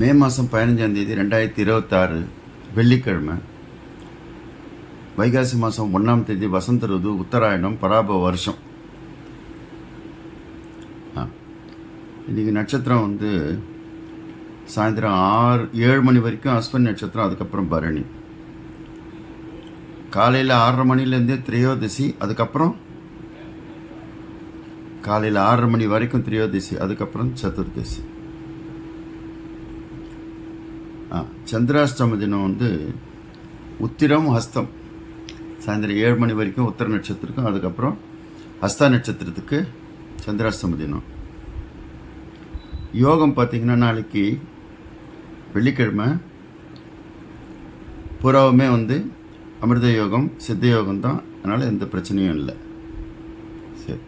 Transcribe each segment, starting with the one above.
மே மாதம் 15ஆம் தேதி 2026 வெள்ளிக்கிழமை. வைகாசி மாதம் 1ஆம் தேதி வசந்த ருது, உத்தராயணம், பராப வருஷம். இன்றைக்கி நட்சத்திரம் வந்து சாயந்தரம் 7 மணி வரைக்கும் அஸ்வினி நட்சத்திரம், அதுக்கப்புறம் பரணி. காலையில் 6:30 மணிலேருந்தே திரையோதசி, அதுக்கப்புறம் காலையில் 6:30 மணி வரைக்கும் திரையோதசி, அதுக்கப்புறம் சதுர்தசி. சந்திராஷ்டம தினம் வந்து உத்திரம் ஹஸ்தம், சாயந்தரம் 7 மணி வரைக்கும் உத்தர நட்சத்திரத்துக்கும், அதுக்கப்புறம் ஹஸ்தா நட்சத்திரத்துக்கு சந்திராஷ்டம தினம். யோகம் பார்த்திங்கன்னா நாளைக்கு வெள்ளிக்கிழமை பூராவுமே வந்து அமிர்த யோகம், சித்த யோகம் தான். அதனால் எந்த பிரச்சனையும் இல்லை. சரி,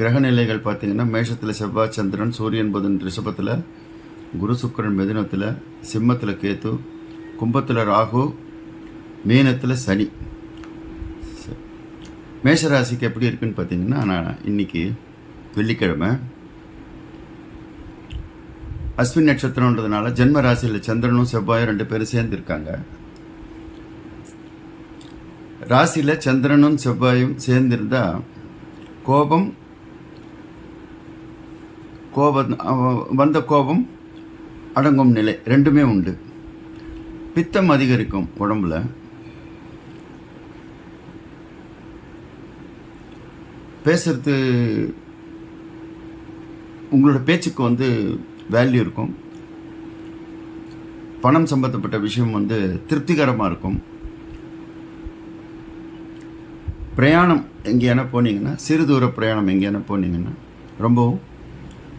கிரக நிலைகள் பார்த்திங்கன்னா மேஷத்தில் செவ்வாய், சந்திரன், சூரியன், புதன் ரிஷபத்தில், குரு சுக்கிரன் மிதுனத்தில், சிம்மத்தில் கேத்து, கும்பத்தில் ராகு, மீனத்தில் சனி. மேஷராசிக்கு எப்படி இருக்குன்னு பார்த்தீங்கன்னா, நான் இன்னைக்கு வெள்ளிக்கிழமை அஸ்வின் நட்சத்திரன்றதுனால ஜென்ம ராசியில் சந்திரனும் செவ்வாயும் 2 பேரும் சேர்ந்துருக்காங்க. ராசியில் சந்திரனும் செவ்வாயும் சேர்ந்திருந்தா வந்த கோபம் அடங்கும் நிலை ரெண்டுமே உண்டு. பித்தம் அதிகரிக்கும் உடம்புல. பேசுறது, உங்களோட பேச்சுக்கு வந்து வேல்யூ இருக்கும். பணம் சம்பந்தப்பட்ட விஷயம் வந்து திருப்திகரமாக இருக்கும். பிரயாணம் எங்கேயான போனீங்கன்னா, சிறு தூர பிரயாணம் எங்கேயான போனீங்கன்னா ரொம்பவும்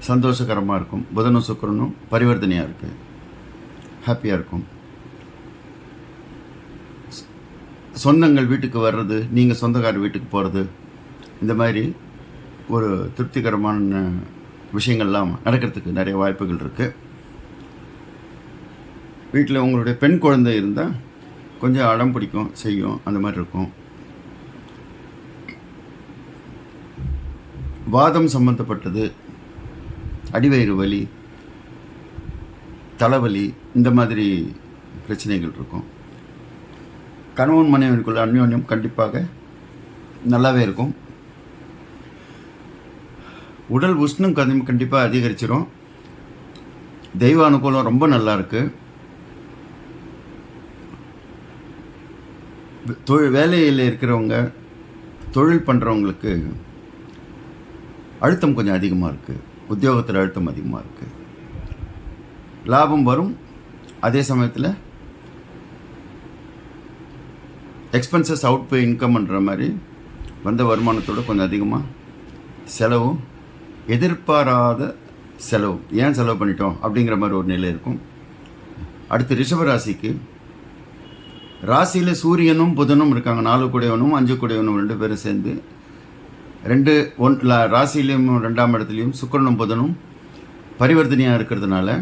சந்தோஷகரமாக இருக்கும். புதனும் சுக்கிரனும் பரிவர்த்தனையாக இருக்குது, ஹாப்பியாக இருக்கும். சொந்தங்கள் வீட்டுக்கு வர்றது, நீங்கள் சொந்தக்கார வீட்டுக்கு போகிறது, இந்த மாதிரி ஒரு திருப்திகரமான விஷயங்கள்லாம் நடக்கிறதுக்கு நிறைய வாய்ப்புகள் இருக்குது. வீட்டில் உங்களுடைய பெண் குழந்தை இருந்தால் கொஞ்சம் அடம் பிடிக்கும், செய்யும், அந்த மாதிரி இருக்கும். வாதம் சம்பந்தப்பட்டது, அடிவயிறு வலி, தலைவலி, இந்த மாதிரி பிரச்சனைகள் இருக்கும். கணவன் மனைவிக்குள்ள அந்யோன்யம் கண்டிப்பாக நல்லாவே இருக்கும். உடல் உஷ்ணம் கண்டிப்பாக அதிகரிச்சிடும். தெய்வ அனுகூலம் ரொம்ப நல்லா இருக்கு. வேலையில் இருக்கிறவங்க, தொழில் பண்ணுறவங்களுக்கு அழுத்தம் கொஞ்சம் அதிகமாக இருக்குது. உத்தியோகத்தில் அழுத்தம் அதிகமாக இருக்குது. லாபம் வரும், அதே சமயத்தில் எக்ஸ்பென்சஸ் அவுட் பே இன்கம்ன்ற மாதிரி வந்த வருமானத்தோடு கொஞ்சம் அதிகமாக செலவும், எதிர்பாராத செலவு, ஏன் செலவு பண்ணிட்டோம் அப்படிங்கிற மாதிரி ஒரு நிலை இருக்கும். அடுத்து ரிஷபராசிக்கு, ராசியில் சூரியனும் புதனும் இருக்காங்க. 4 கூடையவனும் 5 கூடையவனும் 2 பேரும் சேர்ந்து ராசியிலையும் 2ஆம் இடத்துலையும் சுக்கிரனும் புதனும் பரிவர்த்தனையாக இருக்கிறதுனால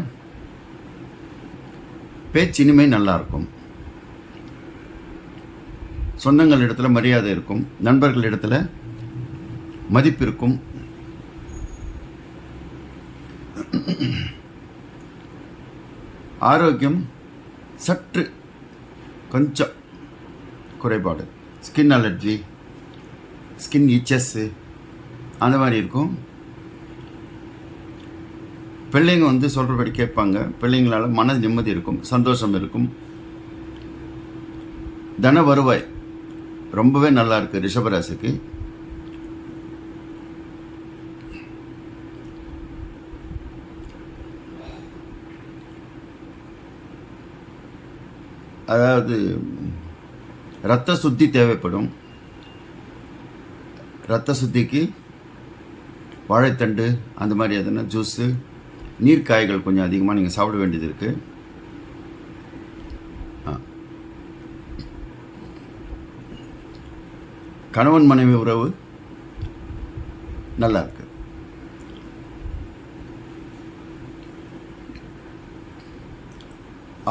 பேச்சு இனிமை நல்லாயிருக்கும். சொந்தங்கள் இடத்துல மரியாதை இருக்கும். நண்பர்கள் இடத்துல மதிப்பு இருக்கும். ஆரோக்கியம் சற்று கொஞ்சம் குறைபாடு, ஸ்கின் அலர்ஜி, ஸ்கின் இச்சஸ்ஸு, அந்த மாதிரி இருக்கும். பிள்ளைங்க வந்து சொல்கிறபடி கேட்பாங்க. பிள்ளைங்களால் மன நிம்மதி இருக்கும், சந்தோஷம் இருக்கும். தன வருவாய் ரொம்பவே நல்லா இருக்குது ரிஷபராசிக்கு. அதாவது இரத்த சுத்தி தேவைப்படும். இரத்த சுத்திக்கு வாழைத்தண்டு, அந்த மாதிரி எதுனா ஜூஸு, நீர்க்காய்கள் கொஞ்சம் அதிகமாக நீங்கள் சாப்பிட வேண்டியது இருக்குது. கணவன் மனைவி உறவு நல்லா இருக்கு.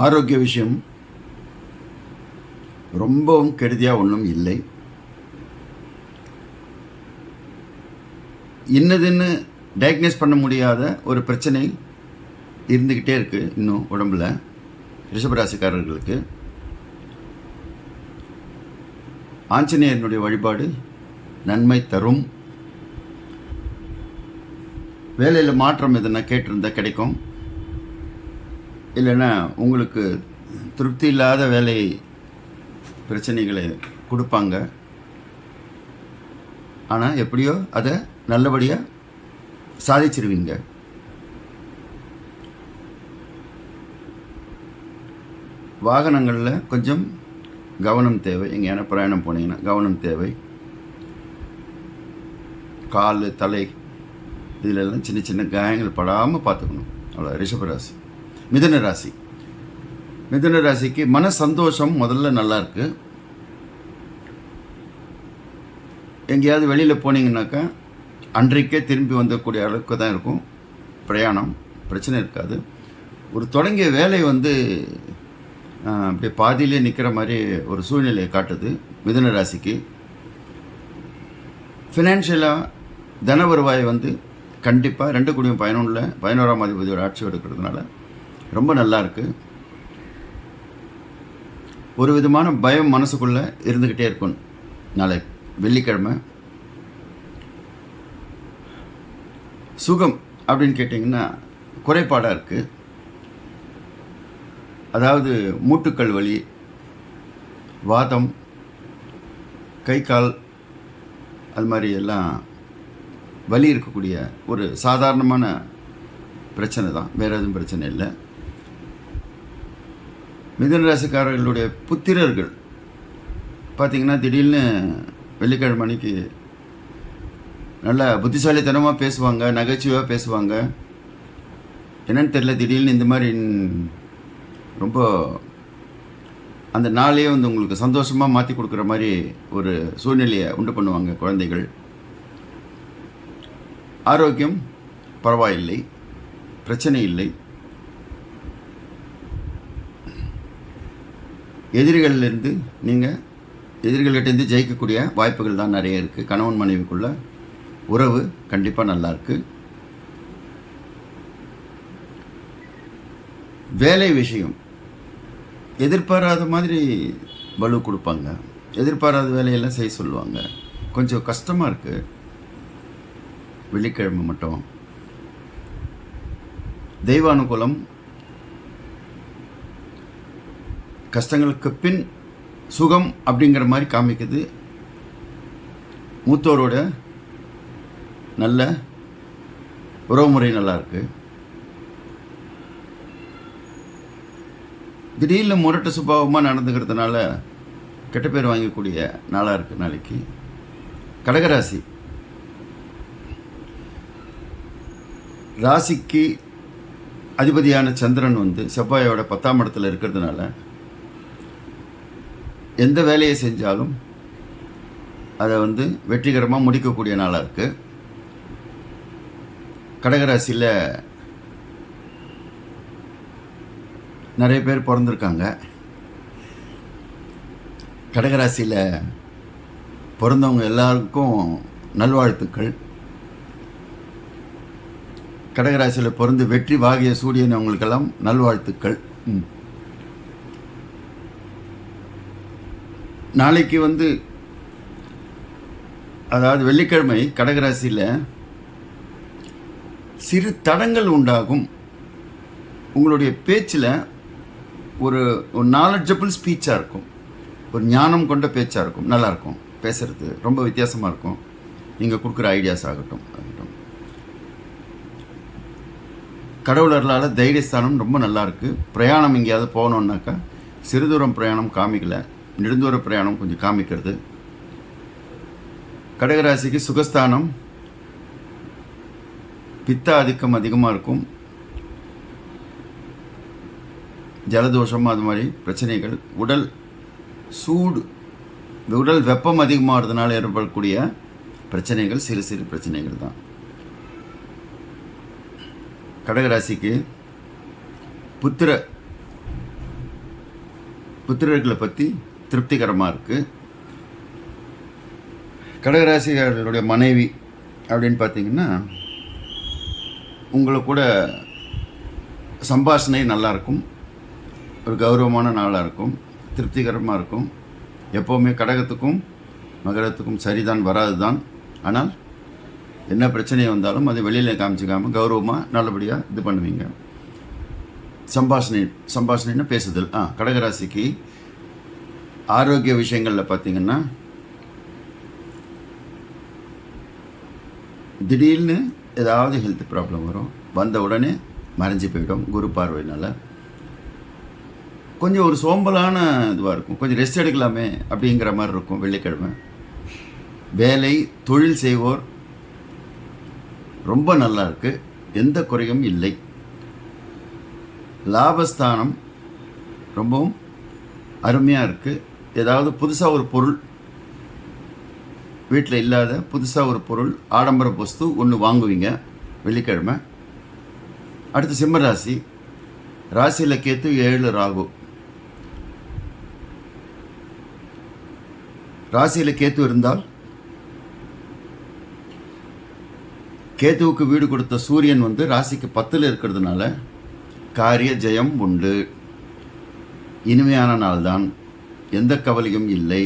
ஆரோக்கிய விஷயம் ரொம்பவும் கெடுதியாக ஒன்றும் இல்லை. இன்னதுன்னு டயக்னோஸ் பண்ண முடியாத ஒரு பிரச்சனை இருந்துக்கிட்டே இருக்குது இன்னும் உடம்புல. ரிஷபராசிக்காரர்களுக்கு ஆஞ்சநேயனுடைய வழிபாடு நன்மை தரும். வேலையில் மாற்றம் எதுனா கேட்டிருந்தால் கிடைக்கும். இல்லைன்னா உங்களுக்கு திருப்தி இல்லாத வேலை பிரச்சனைகளை கொடுப்பாங்க. ஆனால் எப்படியோ அதை நல்லபடியாக சாதிச்சிருவீங்க. வாகனங்களில் கொஞ்சம் கவனம் தேவை. எங்கேயான பிரயாணம் போனீங்கன்னா கவனம் தேவை. கால், தலை இதிலெல்லாம் சின்ன சின்ன காயங்கள் படாமல் பார்த்துக்கணும். அவ்வளோ. ரிஷபராசி. மிதுன ராசி. மிதுன ராசிக்கு மன சந்தோஷம் முதல்ல நல்லாயிருக்கு. எங்கேயாவது வெளியில் போனீங்கன்னாக்கா அன்றைக்கே திரும்பி வந்தக்கூடிய அளவுக்கு தான் இருக்கும் பிரயாணம். பிரச்சனை இருக்காது. ஒரு தொடங்கிய வேலை அப்படியே பாதியிலே நிற்கிற மாதிரி ஒரு சூழ்நிலையை காட்டுது மிதுன ராசிக்கு. ஃபினான்ஷியலாக தன வருவாய் கண்டிப்பாக 2×11 அதிபதியோட ஆட்சி எடுக்கிறதுனால ரொம்ப நல்லா இருக்குது. ஒரு விதமான பயம் மனசுக்குள்ளே இருந்துக்கிட்டே இருக்கும். நாளை வெள்ளிக்கிழமை சுகம் அப்படின்னு கேட்டிங்கன்னா குறைபாடாக இருக்குது. அதாவது மூட்டுக்கள் வலி, வாதம், கை கால், அது மாதிரி எல்லாம் வலி இருக்கக்கூடிய ஒரு சாதாரணமான பிரச்சனை தான். வேறு எதுவும் பிரச்சனை இல்லை. மிதுன ராசிக்காரர்களுடைய புத்திரர்கள் பார்த்திங்கன்னா திடீர்னு வெள்ளிக்கிழமை அன்னைக்கு நல்லா புத்திசாலித்தனமாக பேசுவாங்க, நகைச்சுவையாக பேசுவாங்க. என்னன்னு தெரியல, திடீர்னு இந்த மாதிரி ரொம்ப அந்த நாளே உங்களுக்கு சந்தோஷமாக மாற்றி கொடுக்குற மாதிரி ஒரு சூழ்நிலையை உண்டு பண்ணுவாங்க குழந்தைகள். ஆரோக்கியம் பரவாயில்லை, பிரச்சனை இல்லை. எதிரிகள்கிட்டேருந்து ஜெயிக்கக்கூடிய வாய்ப்புகள் தான் நிறைய இருக்குது. கணவன் மனைவிக்குள்ள உறவு கண்டிப்பாக நல்லாயிருக்கு. வேலை விஷயம் எதிர்பாராத மாதிரி பலு கொடுப்பாங்க. எதிர்பாராத வேலையெல்லாம் செய்ய சொல்லுவாங்க. கொஞ்சம் கஷ்டமாக இருக்குது வெள்ளிக்கிழமை மட்டும். தெய்வானுகூலம், கஷ்டங்களுக்கு பின் சுகம் அப்படிங்கிற மாதிரி காமிக்குது. மூத்தோரோட நல்ல உறவுமுறை நல்லாயிருக்கு. திடீர்னு முரட்டு சுபாவமாக நடந்துக்கிறதுனால கெட்ட பேர் வாங்கக்கூடிய நாளாக இருக்குது நாளைக்கு. கடகராசி. ராசிக்கு அதிபதியான சந்திரன் செவ்வாயோட 10ஆம் இடத்துல இருக்கிறதுனால எந்த வேலையை செஞ்சாலும் அதை வெற்றிகரமாக முடிக்கக்கூடிய நாளாக இருக்குது. கடகராசியில் நிறைய பேர் பிறந்திருக்காங்க. கடகராசியில் பிறந்தவங்க எல்லாருக்கும் நல்வாழ்த்துக்கள். கடகராசியில் பிறந்து வெற்றி வாகிய சூரியன் அவங்களுக்கெல்லாம் நல்வாழ்த்துக்கள். நாளைக்கு அதாவது வெள்ளிக்கிழமை கடகராசியில் சிறு தடங்கள் உண்டாகும். உங்களுடைய பேச்சில் ஒரு நாலெட்ஜபிள் ஸ்பீச்சாக இருக்கும். ஒரு ஞானம் கொண்ட பேச்சாக இருக்கும். நல்லாயிருக்கும். பேசுகிறது ரொம்ப வித்தியாசமாக இருக்கும். நீங்கள் கொடுக்குற ஐடியாஸ் ஆகட்டும். கடவுளர்களால் தைரியஸ்தானம் ரொம்ப நல்லாயிருக்கு. பிரயாணம் எங்கேயாவது போகணுன்னாக்கா சிறு தூரம் பிரயாணம் காமிக்கலை, நெடுந்தூர பிரயாணம் கொஞ்சம் காமிக்கிறது. கடகராசிக்கு சுகஸ்தானம், பித்த ஆதிக்கம் அதிகமாக இருக்கும். ஜலதோஷம் அது மாதிரி பிரச்சனைகள், உடல் சூடு, உடல் வெப்பம் அதிகமாகிறதுனால ஏற்படக்கூடிய பிரச்சனைகள் சிறு சிறு பிரச்சனைகள் தான். கடகராசிக்கு புத்திரர்களை பற்றி திருப்திகரமாக இருக்குது. கடகராசிகளுடைய மனைவி அப்படின்னு பார்த்தீங்கன்னா உங்களை கூட சம்பாஷணை நல்லாயிருக்கும், ஒரு கௌரவமான நாளாக இருக்கும், திருப்திகரமாக இருக்கும். எப்போவுமே கடகத்துக்கும் மகரத்துக்கும் சரிதான் வராது தான். ஆனால் என்ன பிரச்சனை வந்தாலும் அதை வெளியில் காமிச்சிக்காமல் கௌரவமாக நல்லபடியாக இது பண்ணுவீங்க. சம்பாஷணைன்னா பேசுதல். கடகராசிக்கு ஆரோக்கிய விஷயங்களில் பார்த்தீங்கன்னா திடீர்னு ஏதாவது ஹெல்த் ப்ராப்ளம் வரும், வந்த உடனே மறைஞ்சி போயிடும் குரு பார்வையினால். கொஞ்சம் ஒரு சோம்பலான இதுவாக இருக்கும், கொஞ்சம் ரெஸ்ட் எடுக்கலாமே அப்படிங்கிற மாதிரி இருக்கும் வெள்ளிக்கிழமை. வேலை தொழில் செய்வோர் ரொம்ப நல்லா இருக்குது, எந்த குறையும் இல்லை. லாபஸ்தானம் ரொம்பவும் அருமையாக இருக்குது. ஏதாவது புதுசாக ஒரு பொருள், வீட்டில் இல்லாத புதுசாக ஒரு பொருள், ஆடம்பர வஸ்து ஒன்று வாங்குவீங்க வெள்ளிக்கிழமை. அடுத்து சிம்ம ராசி. ராசியில் கேத்து 7 ராகு. ராசியில் கேத்து இருந்தால் கேத்துவுக்கு வீடு கொடுத்த சூரியன் ராசிக்கு 10ல் இருக்கிறதுனால காரிய ஜெயம் உண்டு. இனிமையான நாள்தான், எந்த கவலையும் இல்லை.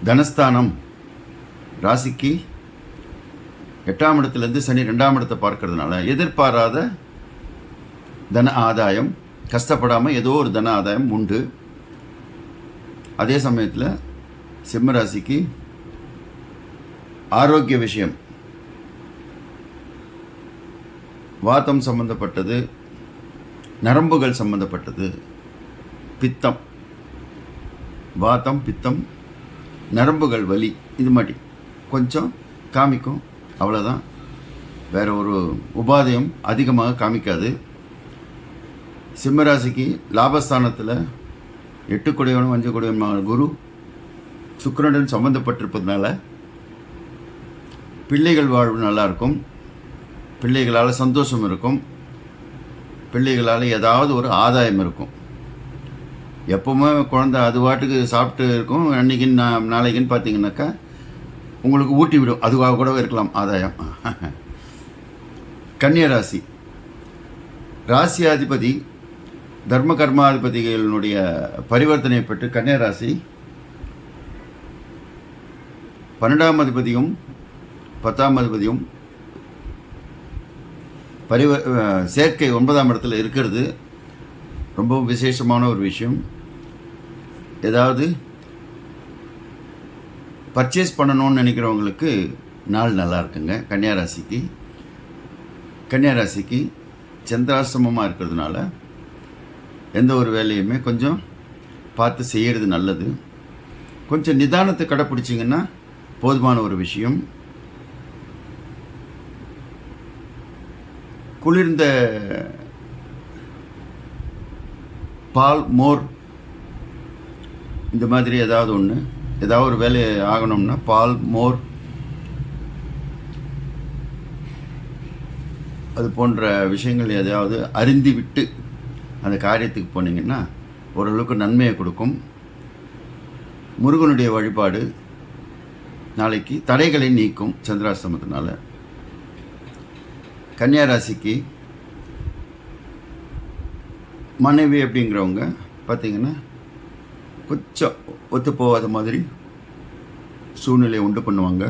தனஸ்தானம் ராசிக்கு 8ஆம் இடத்துலேருந்து சனி 2ஆம் இடத்தை பார்க்கறதுனால எதிர்பாராத தன ஆதாயம், கஷ்டப்படாமல் ஏதோ ஒரு தன ஆதாயம் உண்டு. அதே சமயத்தில் சிம்ம ராசிக்கு ஆரோக்கிய விஷயம், வாதம் சம்பந்தப்பட்டது, நரம்புகள் சம்பந்தப்பட்டது, பித்தம், வாதம் பித்தம் நரம்புகள் வலி, இது மாதிரி கொஞ்சம் காமிக்கும், அவ்வளோதான். வேறு ஒரு உபாதையும் அதிகமாக காமிக்காது. சிம்மராசிக்கு லாபஸ்தானத்தில் 8 குடையவனும் 5 குடையவனுமான குரு சுக்கிரனுடன் சம்பந்தப்பட்டிருப்பதுனால பிள்ளைகள் வாழ்வு நல்லாயிருக்கும், பிள்ளைகளால் சந்தோஷம் இருக்கும், பிள்ளைகளால் ஏதாவது ஒரு ஆதாயம் இருக்கும். எப்போவுமே குழந்தை அது பாட்டுக்கு சாப்பிட்டு இருக்கும், அன்றைக்கின்னு நாளைக்குன்னு பார்த்தீங்கன்னாக்கா உங்களுக்கு ஊட்டி விடும், அதுவாக கூட இருக்கலாம் ஆதாயம். கன்னியராசி. ராசியாதிபதி தர்ம கர்மாதிபதிகளினுடைய பரிவர்த்தனை பெற்று கன்னியராசி 12ஆம் அதிபதியும் 10ஆம் அதிபதியும் சேர்க்கை 9ஆம் இடத்துல இருக்கிறது ரொம்பவும் விசேஷமான ஒரு விஷயம். ஏதாவது பர்ச்சேஸ் பண்ணணும்னு நினைக்கிறவங்களுக்கு நாள் நல்லா இருக்குங்க. கன்னியாராசிக்கு சந்திராசிரமமாக இருக்கிறதுனால எந்த ஒரு வேலையுமே கொஞ்சம் பார்த்து செய்கிறது நல்லது. கொஞ்சம் நிதானத்தை கடைப்பிடிச்சிங்கன்னா போதுமான ஒரு விஷயம். குளிர்ந்த பால், மோர், இந்த மாதிரி ஏதாவது ஒன்று, ஏதாவது ஒரு வேலை ஆகணும்னா பால், மோர், அது போன்ற விஷயங்கள் எதையாவது அருந்தி விட்டு அந்த காரியத்துக்கு போனீங்கன்னா ஓரளவுக்கு நன்மையை கொடுக்கும். முருகனுடைய வழிபாடு நாளைக்கு தடைகளை நீக்கும் சந்திராசிரமத்தினால. கன்னியாராசிக்கு மனைவி அப்படிங்கிறவங்க பார்த்திங்கன்னா கொஞ்சம் ஒத்து போகாத மாதிரி சூழ்நிலையை உண்டு பண்ணுவாங்க.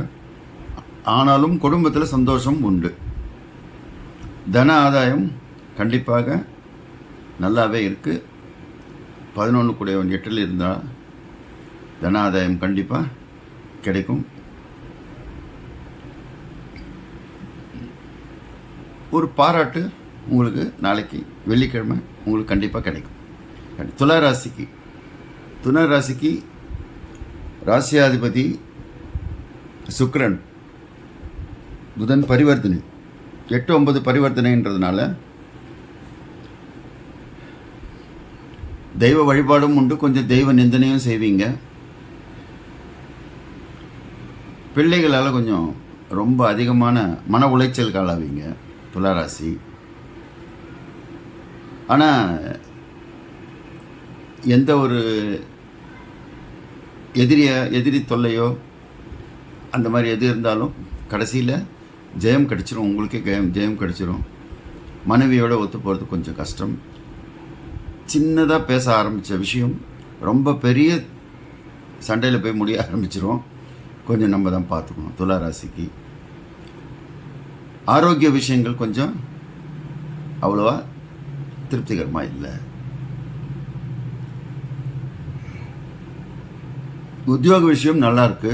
ஆனாலும் குடும்பத்தில் சந்தோஷம் உண்டு. தன ஆதாயம் கண்டிப்பாக நல்லாவே இருக்குது. 11 கூடையவன் 8ல் இருந்தால் தன ஆதாயம் கண்டிப்பாக கிடைக்கும். ஒரு பாராட்டு உங்களுக்கு நாளைக்கு வெள்ளிக்கிழமை உங்களுக்கு கண்டிப்பாக கிடைக்கும். துளாராசிக்கு ராசியாதிபதி சுக்கிரன், புதன் பரிவர்த்தனை 8-9 பரிவர்த்தனைன்றதுனால தெய்வ வழிபாடும் உண்டு, கொஞ்சம் தெய்வ நிந்தனையும் செய்வீங்க. பிள்ளைகளால் கொஞ்சம் ரொம்ப அதிகமான மன உளைச்சல் ஆளாவீங்க துளாராசி. ஆனால் எந்த ஒரு எதிரி தொல்லையோ அந்த மாதிரி எது இருந்தாலும் கடைசியில் ஜெயம் கிடச்சிரும், உங்களுக்கே ஜெயம் கிடச்சிரும். மனைவியோடு ஒத்து போகிறது கொஞ்சம் கஷ்டம். சின்னதாக பேச ஆரம்பித்த விஷயம் ரொம்ப பெரிய சண்டையில் போய் முடிய ஆரம்பிச்சிரும். கொஞ்சம் நம்ம தான் பார்த்துக்கணும். துலா ராசிக்கு ஆரோக்கிய விஷயங்கள் கொஞ்சம் அவ்வளோவா திருப்திகரமாக இல்லை. உத்தியோக விஷயம் நல்லா இருக்கு.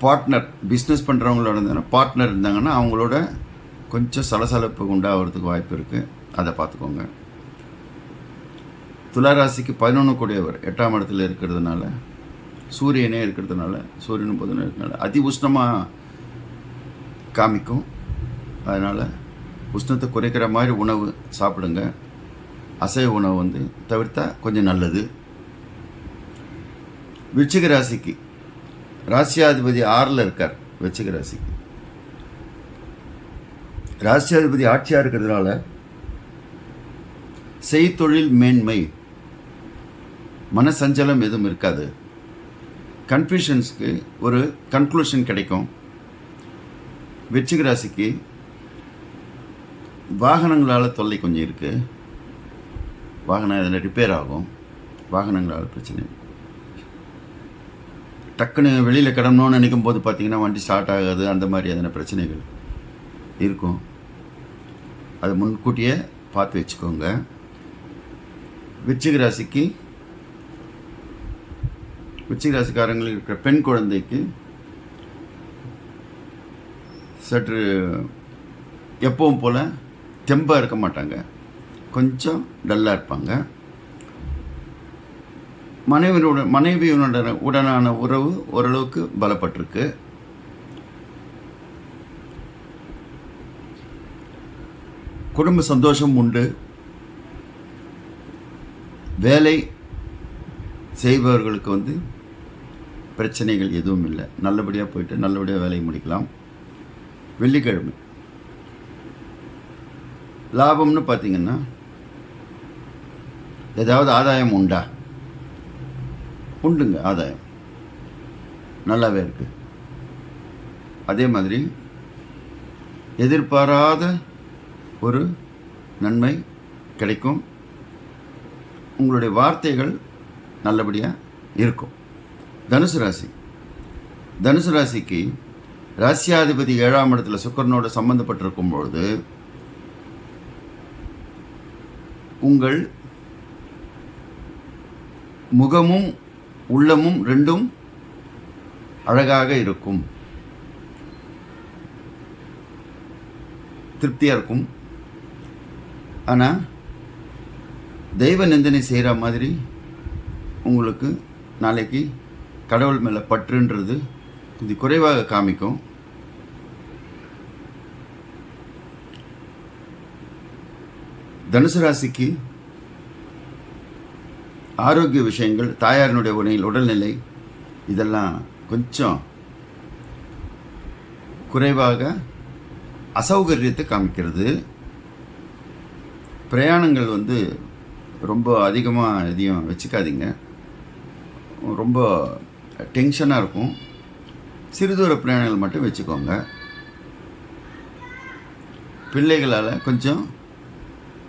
பார்ட்னர் பிஸ்னஸ் பண்ணுறவங்களோட இருந்தாங்கன்னா பார்ட்னர் இருந்தாங்கன்னா அவங்களோட கொஞ்சம் சலசலப்பு உண்டாகிறதுக்கு வாய்ப்பு இருக்குது. அதை பார்த்துக்கோங்க. துளாராசிக்கு 11 கூடியவர் 8ஆம் இடத்துல இருக்கிறதுனால, சூரியனே இருக்கிறதுனால, சூரியனும் புதனும் இருக்கிறதுனால அதி உஷ்ணமாக காமிக்கும். அதனால் உஷ்ணத்தை குறைக்கிற மாதிரி உணவு சாப்பிடுங்க. அசைவ உணவு வந்து தவிர்த்தா கொஞ்சம் நல்லது. விருச்சிக ராசிக்கு ராசியாதிபதி 6ல் இருக்கார். விருச்சிக ராசிக்கு ராசியாதிபதி ஆட்சியாக இருக்கிறதுனால செய்தொழில் மேன்மை, மனசஞ்சலம் எதுவும் இருக்காது. கன்ஃபியூஷன்ஸ்க்கு ஒரு கன்க்ளூஷன் கிடைக்கும். விருச்சிக ராசிக்கு வாகனங்களால் தொல்லை கொஞ்சம் இருக்குது. வாகனம் இதில் ரிப்பேர் ஆகும். வாகனங்களால் பிரச்சனை. டக்குன்னு வெளியில் கிளம்பணும்னு நினைக்கும் போது பார்த்திங்கன்னா வண்டி ஸ்டார்ட் ஆகாது. அந்த மாதிரியான பிரச்சனைகள் இருக்கும். அதை முன்கூட்டியே பார்த்து வச்சுக்கோங்க. விருச்சிக ராசிக்காரங்களுக்கு இருக்கிற பெண் குழந்தைக்கு சற்று எப்பவும் போல் தெம்பாக இருக்க மாட்டாங்க. கொஞ்சம் டல்லாக இருப்பாங்க. மனைவியுடனான உறவு ஓரளவுக்கு பலப்பட்டிருக்கு. குடும்ப சந்தோஷம் உண்டு. வேலை செய்பவர்களுக்கு வந்து பிரச்சனைகள் எதுவும் இல்லை. நல்லபடியாக போயிட்டு நல்லபடியாக வேலையை முடிக்கலாம். வெள்ளிக்கிழமை லாபம்னு பார்த்தீங்கன்னா ஏதாவது ஆதாயம் உண்டா? உண்டுங்க. ஆதாயம் நல்லாவே இருக்கு. அதே மாதிரி எதிர்பாராத ஒரு நன்மை கிடைக்கும். உங்களுடைய வார்த்தைகள் நல்லபடியாக இருக்கும். தனுசு ராசிக்கு ராசியாதிபதி 7ஆம் இடத்துல சுக்கிரனோடு சம்பந்தப்பட்டிருக்கும் பொழுது உங்கள் முகமும் உள்ளமும் ரெண்டும் அழகாக இருக்கும். திருப்தியாக இருக்கும். ஆனால் தெய்வ நிந்தனை செய்கிற மாதிரி உங்களுக்கு நாளைக்கு கடவுள் மேலே பற்றுன்றது இது குறைவாக காமிக்கும். தனுசு ராசிக்கு ஆரோக்கிய விஷயங்கள், தாயாரினுடைய உடல்நிலை இதெல்லாம் கொஞ்சம் குறைவாக அசௌகரியத்தை காமிக்கிறது. பிரயாணங்கள் வந்து ரொம்ப அதிகமாக எதையும் வச்சுக்காதீங்க. ரொம்ப டென்ஷனாக இருக்கும். சிறுதூர பிரயாணங்கள் மட்டும் வச்சுக்கோங்க. பிள்ளைகளால் கொஞ்சம்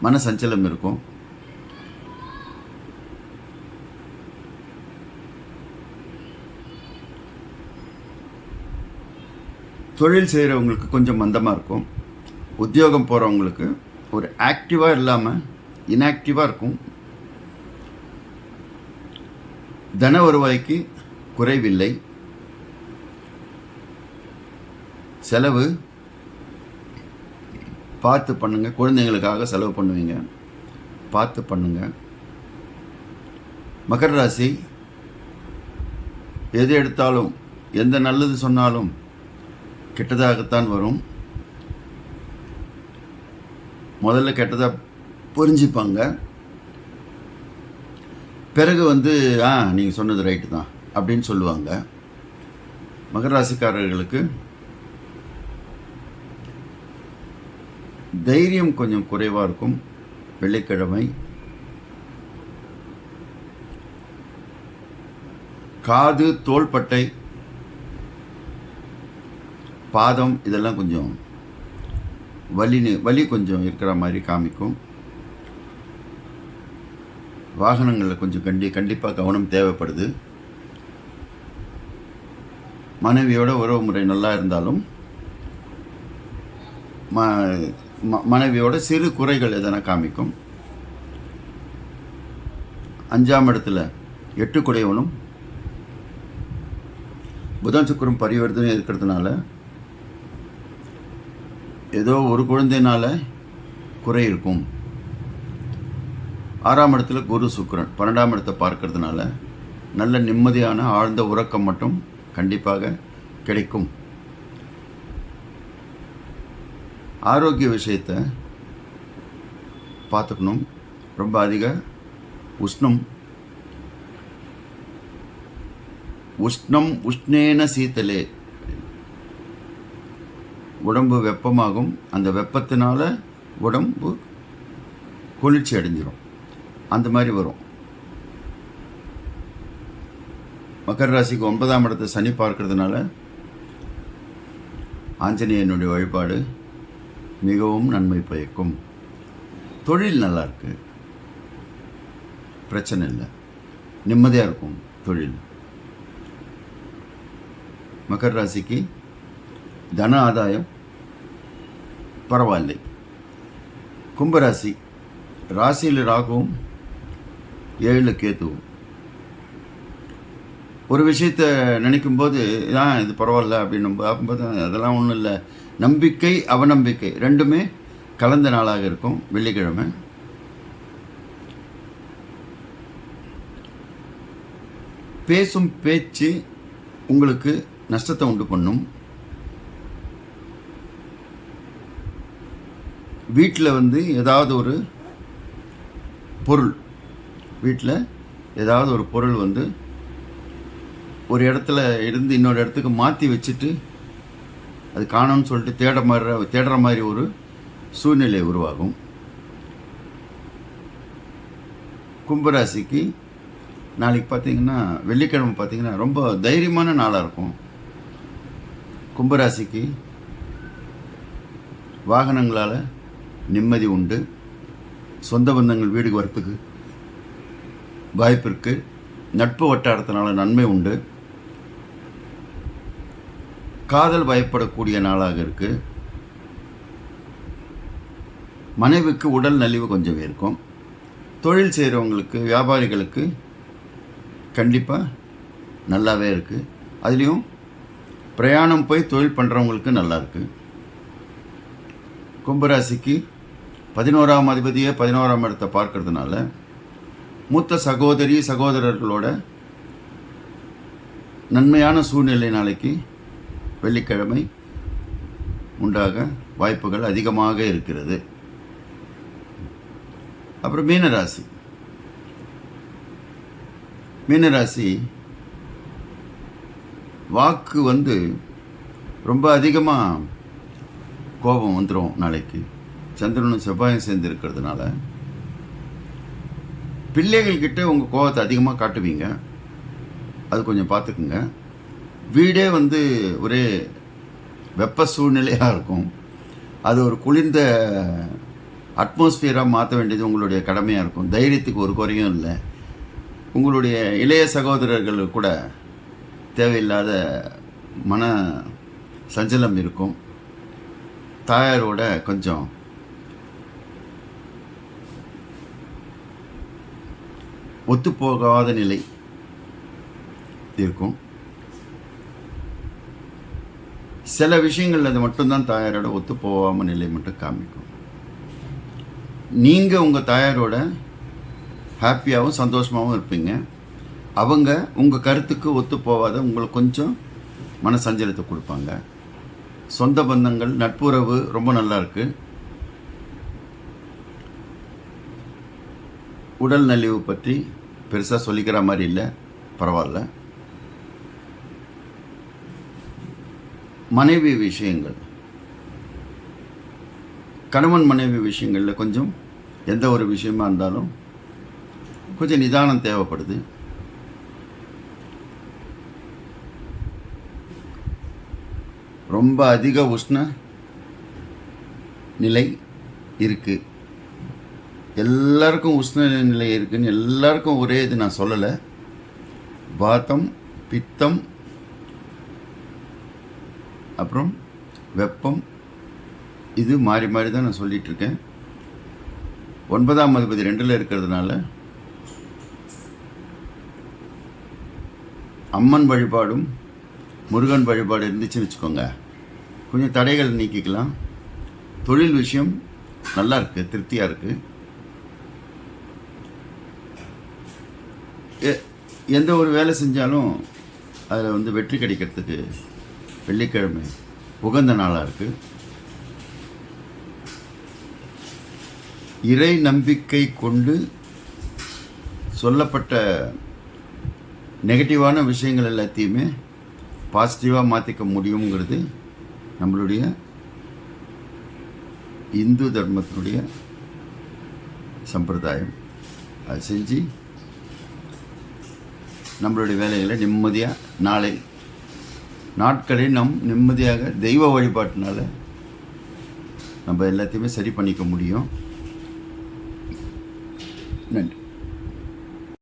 மனசஞ்சலம் இருக்கும். தொழில் செய்கிறவங்களுக்கு கொஞ்சம் மந்தமாக இருக்கும். உத்தியோகம் போகிறவங்களுக்கு ஒரு ஆக்டிவாக இல்லாமல் இன்ஆக்டிவாக இருக்கும். தன வருவாய்க்கு குறைவில்லை. செலவு பார்த்து பண்ணுங்கள். குழந்தைங்களுக்காக செலவு பண்ணுவீங்க, பார்த்து பண்ணுங்கள். மகர ராசி எது எடுத்தாலும் எந்த நல்லது சொன்னாலும் கெட்டதாகத்தான் வரும். முதல்ல கெட்டதாக புரிஞ்சுப்பாங்க. பிறகு வந்து நீங்கள் சொன்னது ரைட்டு தான் அப்படின்னு சொல்லுவாங்க. மகர ராசிக்காரர்களுக்கு தைரியம் கொஞ்சம் குறைவாக இருக்கும். வெள்ளிக்கிழமை காது, தோள்பட்டை, பாதம் இதெல்லாம் கொஞ்சம் வலி கொஞ்சம் இருக்கிற மாதிரி காமிக்கும். வாகனங்களில் கொஞ்சம் கண்டிப்பாக கவனம் தேவைப்படுது. மனைவியோட உறவு முறை நல்லா இருந்தாலும் மனைவியோட சிறு குறைகள் எதனா காமிக்கும். 5ஆம் இடத்துல 8 குடையவனும் புதன் சுக்கிரன் பரிவர்த்தனை இருக்கிறதுனால ஏதோ ஒரு குழந்தைனால குறை இருக்கும். 6ஆம் இடத்துல குரு சுக்கிரன் 12ஆம் இடத்தை பார்க்கறதுனால நல்ல நிம்மதியான ஆழ்ந்த உறக்கம் மட்டும் கண்டிப்பாக கிடைக்கும். ஆரோக்கிய விஷயத்தை பார்த்துக்கணும். ரொம்ப அதிக உஷ்ணேன சீத்தலே, உடம்பு வெப்பமாகும். அந்த வெப்பத்தினால உடம்பு குளிர்ச்சி அடைஞ்சிரும். அந்த மாதிரி வரும். மகர ராசிக்கு 9ஆம் இடத்தை சனி பார்க்கறதுனால ஆஞ்சநேயனுடைய வழிபாடு மிகவும் நன்மை பயக்கும். தொழில் நல்லா இருக்கு, பிரச்சனை இல்லை, நிம்மதியாக இருக்கும் தொழில். மகர ராசிக்கு தன ஆதாயம் பரவாயில்லை. கும்பராசி ராசியில் ராகுவும் 7 கேத்துவும். ஒரு விஷயத்தை நினைக்கும்போது இது பரவாயில்ல அப்படின்னு பார்க்கும்போது அதெல்லாம் ஒன்றும் இல்லை. நம்பிக்கை அவநம்பிக்கை ரெண்டுமே கலந்த நாளாக இருக்கும் வெள்ளிக்கிழமை. பேசும் பேச்சு உங்களுக்கு நஷ்டத்தை உண்டு பண்ணும். வீட்டில் ஏதாவது ஒரு பொருள் ஒரு இடத்துல இருந்து இன்னொரு இடத்துக்கு மாற்றி வச்சுட்டு அது காணும்னு சொல்லிட்டு தேடுற மாதிரி ஒரு சூழ்நிலை உருவாகும். கும்பராசிக்கு நாளைக்கு பார்த்தீங்கன்னா வெள்ளிக்கிழமை பார்த்தீங்கன்னா ரொம்ப தைரியமான நாளாக இருக்கும். கும்பராசிக்கு வாகனங்களால் நிம்மதி உண்டு. சொந்த பந்தங்கள் வீடுக்கு வரத்துக்கு வாய்ப்பு இருக்குது. நட்பு வட்டாரத்தினால நன்மை உண்டு. காதல் பயப்படக்கூடிய நாளாக இருக்குது. மனைவிக்கு உடல் நலிவு கொஞ்சம் இருக்கும். தொழில் செய்கிறவங்களுக்கு வியாபாரிகளுக்கு கண்டிப்பாக நல்லாவே இருக்குது. அதுலேயும் பிரயாணம் போய் தொழில் பண்ணுறவங்களுக்கு நல்லா இருக்குது. கும்பராசிக்கு 11ஆம் அதிபதியை 11ஆம் இடத்தை பார்க்கறதுனால மூத்த சகோதரர்களோட நன்மையான சூழ்நிலை நாளைக்கு வெள்ளிக்கிழமை உண்டாக வாய்ப்புகள் அதிகமாக இருக்கிறது. அப்புறம் மீனராசி வாக்கு ரொம்ப அதிகமாக கோபம் வந்துடும். நாளைக்கு சந்திரனும் செவ்வாயும் சேர்ந்து இருக்கிறதுனால பிள்ளைகள்கிட்ட உங்கள் கோபத்தை அதிகமாக காட்டுவீங்க. அது கொஞ்சம் பார்த்துக்குங்க. வீடே ஒரே வெப்ப சூழ்நிலையாக இருக்கும். அது ஒரு குளிர்ந்த அட்மாஸ்பியராக மாற்ற வேண்டியது உங்களுடைய கடமையாக இருக்கும். தைரியத்துக்கு ஒரு குறையும் இல்லை. உங்களுடைய இளைய சகோதரர்கள் கூட தேவையில்லாத மன சஞ்சலம் இருக்கும். தாயாரோட கொஞ்சம் ஒத்துப்போகாத நிலை இருக்கும். சில விஷயங்கள் அது மட்டும்தான் தாயாரோட ஒத்துப்போகாம நிலை மட்டும் காமிக்கும். நீங்கள் உங்கள் தாயாரோட ஹாப்பியாகவும் சந்தோஷமாகவும் இருப்பீங்க. அவங்க உங்கள் கருத்துக்கு ஒத்து போகாத உங்களுக்கு கொஞ்சம் மன சஞ்சலத்தை கொடுப்பாங்க. சொந்த பந்தங்கள் நட்புறவு ரொம்ப நல்லா இருக்கு. உடல் நலிவு பற்றி பெருசாக சொல்லிக்கிற மாதிரி இல்லை, பரவாயில்ல. மனைவி விஷயங்கள், கணவன் மனைவி விஷயங்களில் கொஞ்சம் எந்த ஒரு விஷயமா இருந்தாலும் கொஞ்சம் நிதானம் தேவைப்படுது. ரொம்ப அதிக உஷ்ண நிலை இருக்குது. எல்லாருக்கும் உஷ்ண நிலை இருக்குதுன்னு எல்லாருக்கும் ஒரே இது நான் சொல்லலை. வாதம், பித்தம், அப்புறம் வெப்பம், இது மாறி மாறி தான் நான் சொல்லிகிட்ருக்கேன். 9ஆம் அதிபதி 2ல் இருக்கிறதுனால அம்மன் வழிபாடும் முருகன் வழிபாடு இருந்துச்சுன்னு வச்சுக்கோங்க, கொஞ்சம் தடைகள் நீக்கிக்கலாம். தொழில் விஷயம் நல்லா இருக்குது, திருப்தியாக இருக்குது. எந்த ஒரு வேலை செஞ்சாலும் அதில் வந்து வெற்றி கிடைக்கிறதுக்கு வெள்ளிக்கிழமை உகந்த நாளாக இருக்குது. இறை நம்பிக்கை கொண்டு சொல்லப்பட்ட நெகட்டிவான விஷயங்கள் எல்லாத்தையுமே பாசிட்டிவாக மாற்றிக்க முடியுங்கிறது நம்மளுடைய இந்து தர்மத்தினுடைய சம்பிரதாயம். அது செஞ்சு நம்மளுடைய வேலைகளை நிம்மதியாக நாளை நாட்களை நம் நிம்மதியாக தெய்வ வழிபாட்டினால நம்ம எல்லாத்தையுமே சரி பண்ணிக்க முடியும். நன்றி.